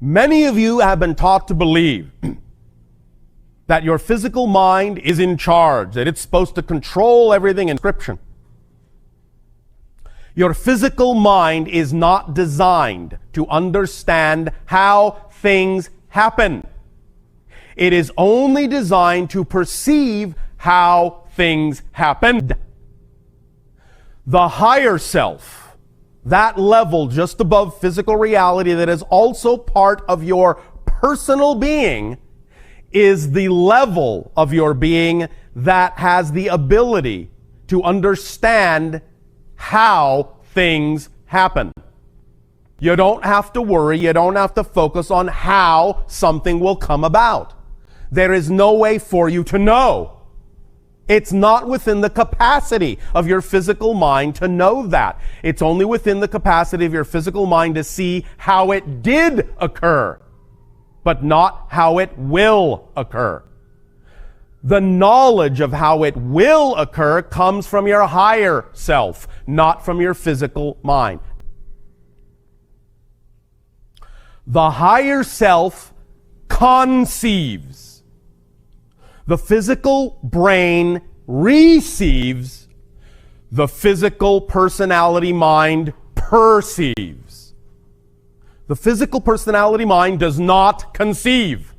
Many of you have been taught to believe that your physical mind is in charge, that it's supposed to control everything in Scripture. Your physical mind is not designed to understand how things happen. It is only designed to perceive how things happen. The higher self, that level just above physical reality that is also part of your personal being, is the level of your being that has the ability to understand how things happen. You don't have to worry, you don't have to focus on how something will come about. There is no way for you to know. It's not within the capacity of your physical mind to know that. It's only within the capacity of your physical mind to see how it did occur, but not how it will occur. The knowledge of how it will occur comes from your higher self, not from your physical mind. The higher self conceives. The physical brain receives. The physical personality mind perceives. The physical personality mind does not conceive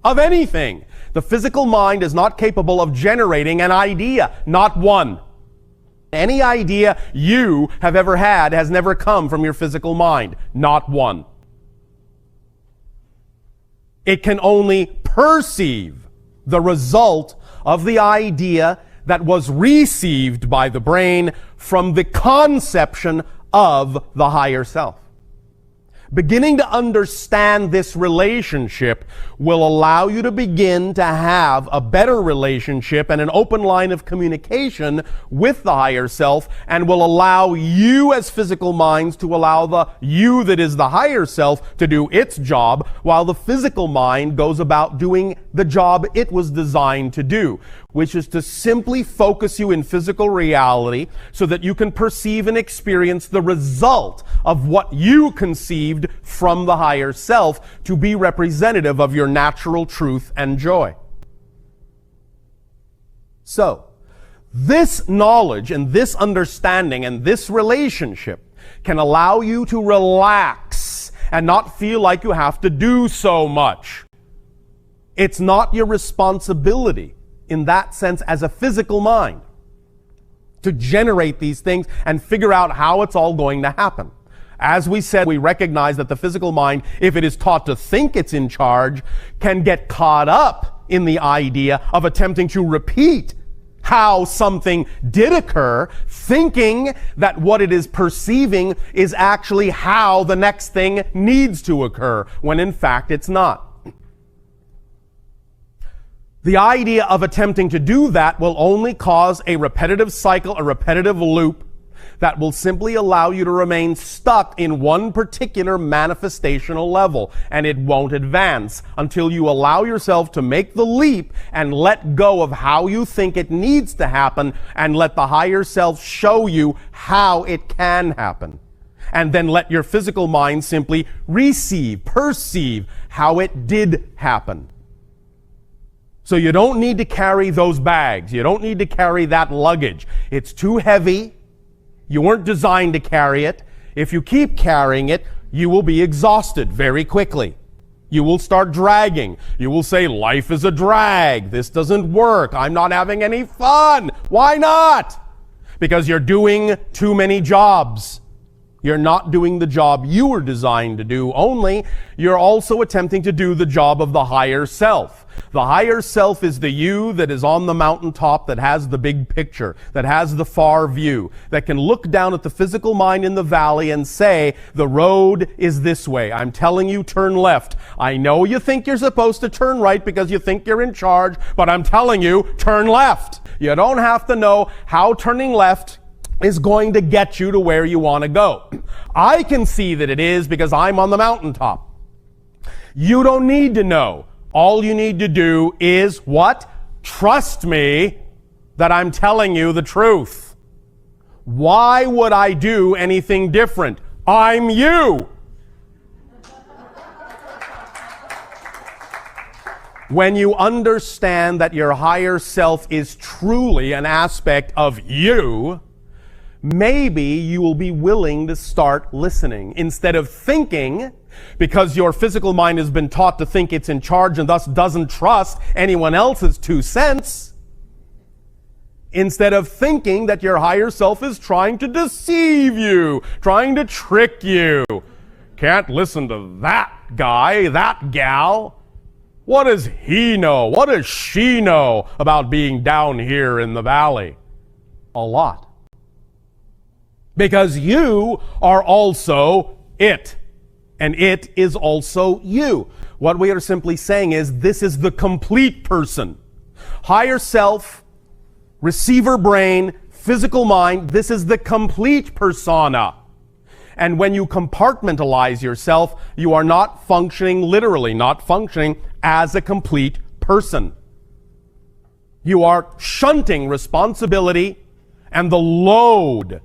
of anything. The physical mind is not capable of generating an idea, not one. Any idea you have ever had has never come from your physical mind, not one. It can only perceive the result of the idea that was received by the brain from the conception of the higher self. Beginning to understand this relationship will allow you to begin to have a better relationship and an open line of communication with the higher self, and will allow you as physical minds to allow the you that is the higher self to do its job, while the physical mind goes about doing the job it was designed to do, which is to simply focus you in physical reality so that you can perceive and experience the result of what you conceived from the higher self to be representative of your natural truth and joy. So, this knowledge and this understanding and this relationship can allow you to relax and not feel like you have to do so much. It's not your responsibility in that sense as a physical mind to generate these things and figure out how it's all going to happen. As we said, we recognize that the physical mind, if it is taught to think it's in charge, can get caught up in the idea of attempting to repeat how something did occur, thinking that what it is perceiving is actually how the next thing needs to occur, when in fact it's not. The idea of attempting to do that will only cause a repetitive cycle, a repetitive loop, that will simply allow you to remain stuck in one particular manifestational level, and it won't advance until you allow yourself to make the leap and let go of how you think it needs to happen, and let the higher self show you how it can happen. And then let your physical mind simply perceive how it did happen. So you don't need to carry those bags. You don't need to carry that luggage. It's too heavy. You weren't designed to carry it. If you keep carrying it, you will be exhausted very quickly. You will start dragging. You will say, life is a drag. This doesn't work. I'm not having any fun. Why not? Because you're doing too many jobs. You're not doing the job you were designed to do, only you're also attempting to do the job of the higher self. The higher self is the you that is on the mountaintop, that has the big picture, that has the far view, that can look down at the physical mind in the valley and say, the road is this way. I'm telling you, turn left. I know you think you're supposed to turn right because you think you're in charge, but I'm telling you, turn left. You don't have to know how turning left is going to get you to where you want to go. I can see that it is because I'm on the mountaintop. You don't need to know. All you need to do is what? Trust me that I'm telling you the truth. Why would I do anything different? I'm you. when you understand that your higher self is truly an aspect of you, maybe you will be willing to start listening instead of thinking, because your physical mind has been taught to think it's in charge and thus doesn't trust anyone else's 2 cents. Instead of thinking that your higher self is trying to deceive you, trying to trick you. Can't listen to that guy, that gal. What does he know? What does she know about being down here in the valley? A lot. Because you are also it. And it is also you. What we are simply saying is this is the complete person. Higher self, receiver brain, physical mind, this is the complete persona. And when you compartmentalize yourself, you are not functioning literally, not functioning as a complete person. You are shunting responsibility and the load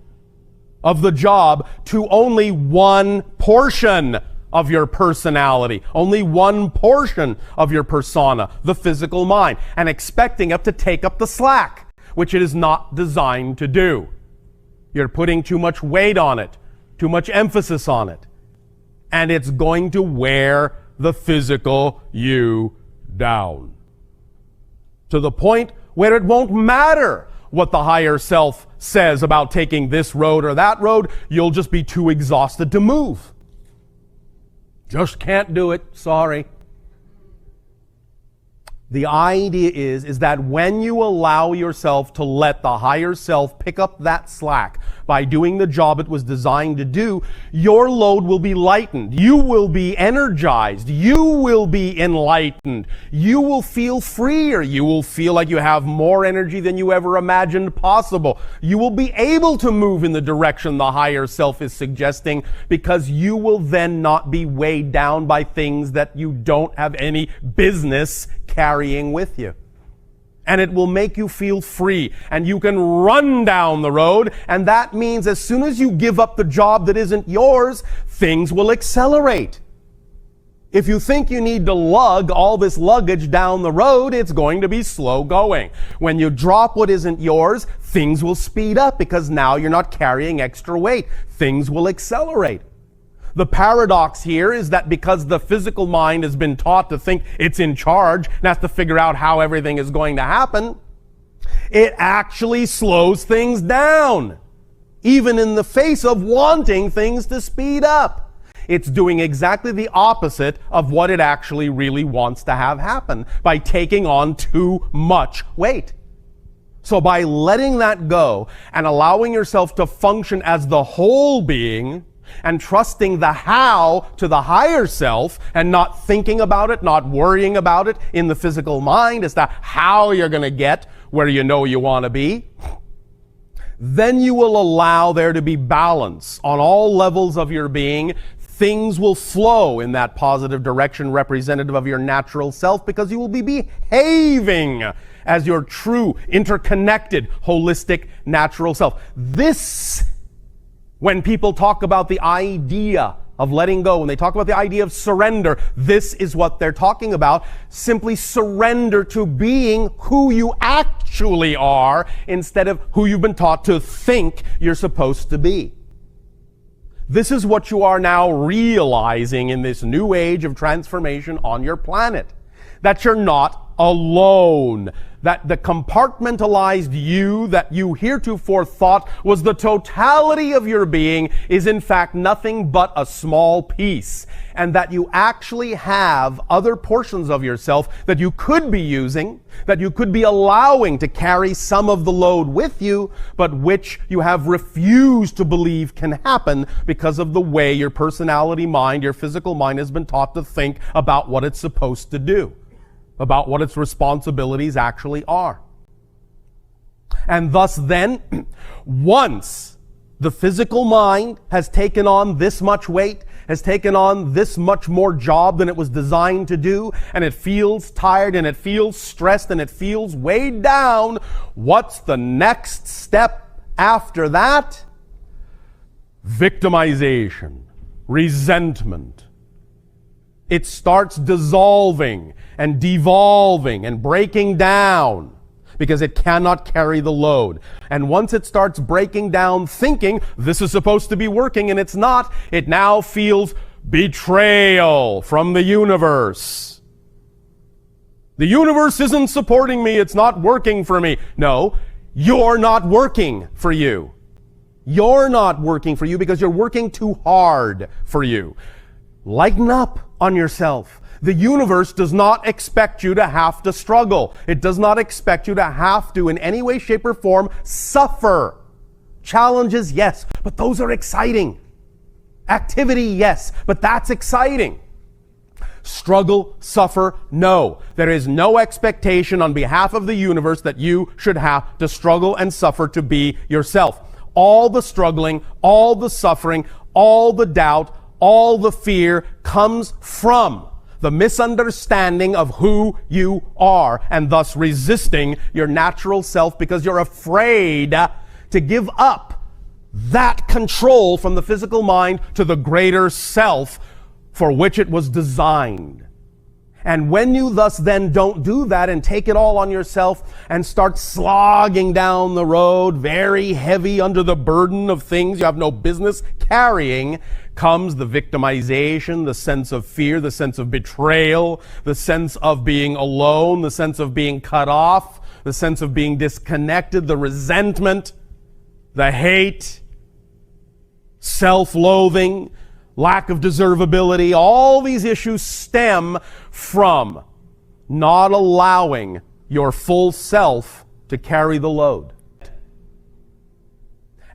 of the job to only one portion of your personality, only one portion of your persona, the physical mind, and expecting it to take up the slack, which it is not designed to do. You're putting too much weight on it, too much emphasis on it, and it's going to wear the physical you down. To the point where it won't matter what the higher self says about taking this road or that road, you'll just be too exhausted to move. Just can't do it, sorry. The idea is that when you allow yourself to let the higher self pick up that slack by doing the job it was designed to do, your load will be lightened. You will be energized. You will be enlightened. You will feel freer. You will feel like you have more energy than you ever imagined possible. You will be able to move in the direction the higher self is suggesting, because you will then not be weighed down by things that you don't have any business carrying with you. And it will make you feel free, and you can run down the road, and that means as soon as you give up the job that isn't yours, things will accelerate. If you think you need to lug all this luggage down the road, it's going to be slow going. When you drop what isn't yours, things will speed up because now you're not carrying extra weight. Things will accelerate. The paradox here is that because the physical mind has been taught to think it's in charge and has to figure out how everything is going to happen, it actually slows things down, even in the face of wanting things to speed up. It's doing exactly the opposite of what it actually really wants to have happen by taking on too much weight. So by letting that go and allowing yourself to function as the whole being, and trusting the how to the higher self and not thinking about it, not worrying about it in the physical mind as to how you're going to get where you know you want to be, then you will allow there to be balance on all levels of your being. Things will flow in that positive direction representative of your natural self, because you will be behaving as your true, interconnected, holistic, natural self. This, when people talk about the idea of letting go, when they talk about the idea of surrender, this is what they're talking about. Simply surrender to being who you actually are instead of who you've been taught to think you're supposed to be. This is what you are now realizing in this new age of transformation on your planet. That you're not alone. That the compartmentalized you that you heretofore thought was the totality of your being is in fact nothing but a small piece. And that you actually have other portions of yourself that you could be using, that you could be allowing to carry some of the load with you, but which you have refused to believe can happen because of the way your personality mind, your physical mind has been taught to think about what it's supposed to do, about what its responsibilities actually are. And thus then, once the physical mind has taken on this much weight, has taken on this much more job than it was designed to do, and it feels tired, and it feels stressed, and it feels weighed down, what's the next step after that? Victimization, resentment. it starts dissolving and devolving and breaking down because it cannot carry the load. And once it starts breaking down, thinking this is supposed to be working and it's not, it now feels betrayal from the universe. The universe isn't supporting me. It's not working for me. No, you're not working for you. You're not working for you because you're working too hard for you. Lighten up on yourself. The universe does not expect you to have to struggle. It does not expect you to have to, in any way, shape, or form, suffer. Challenges, yes, but those are exciting. Activity, yes, but that's exciting. Struggle, suffer, no. There is no expectation on behalf of the universe that you should have to struggle and suffer to be yourself. All the struggling, all the suffering, all the doubt, all the fear comes from the misunderstanding of who you are and thus resisting your natural self because you're afraid to give up that control from the physical mind to the greater self for which it was designed. And when you thus then don't do that and take it all on yourself and start slogging down the road, very heavy under the burden of things you have no business carrying, comes the victimization, the sense of fear, the sense of betrayal, the sense of being alone, the sense of being cut off, the sense of being disconnected, the resentment, the hate, self-loathing, lack of deservability. All these issues stem from not allowing your full self to carry the load.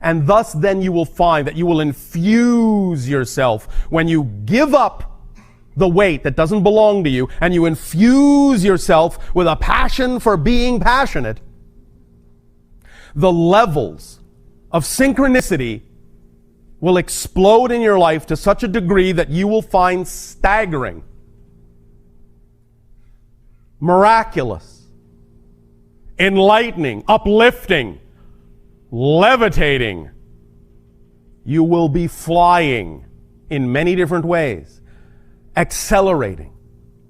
And thus then you will find that you will infuse yourself when you give up the weight that doesn't belong to you and you infuse yourself with a passion for being passionate. The levels of synchronicity will explode in your life to such a degree that you will find staggering, miraculous, enlightening, uplifting, levitating. You will be flying in many different ways, accelerating,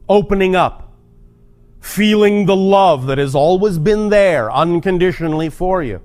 opening up, feeling the love that has always been there unconditionally for you.